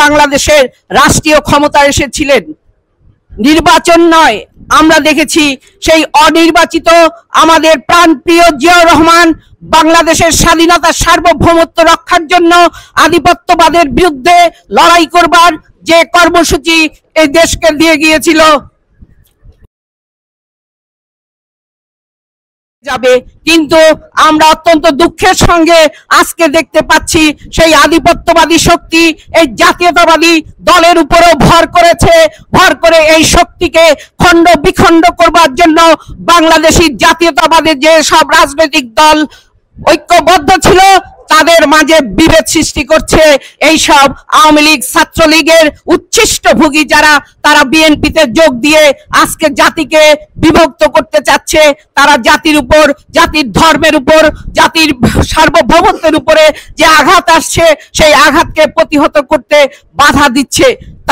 বাংলাদেশের রাষ্ট্রীয় ক্ষমতায় এসেছিলেন। নির্বাচন নয়, আমরা দেখেছি সেই অনির্বাচিত আমাদের প্রাণপ্রিয় জিয়াউর রহমান বাংলাদেশের স্বাধীনতা সার্বভৌমত্ব রক্ষার জন্য আধিপত্যবাদের বিরুদ্ধে লড়াই করবার যে কর্মসূচি এই দেশকে দিয়ে গিয়েছিল যাবে, কিন্তু আমরা অত্যন্ত দুঃখের সঙ্গে আজকে দেখতে পাচ্ছি সেই আধিপত্যবাদী শক্তি এই জাতীয়তাবাদী দলের উপরও ভর করে এই শক্তিকে খণ্ড বিখণ্ড করবার জন্য বাংলাদেশি জাতীয়তাবাদের যে সব রাজনৈতিক দল ঐক্যবদ্ধ ছিল তাদের মাঝে বিভেদ সৃষ্টি করছে। এই সব আওয়ামী লীগ, ছাত্রলীগের উচ্ছিষ্টভোগী যারা, তারা বিএনপিতে যোগ দিয়ে আজকে জাতিকে বিভক্ত করতে চাচ্ছে। তারা জাতির উপর, জাতির ধর্মের উপর, জাতির সার্বভৌমত্বের উপরে যে আঘাত আসছে সেই আঘাতকে প্রতিহত করতে বাধা দিচ্ছে।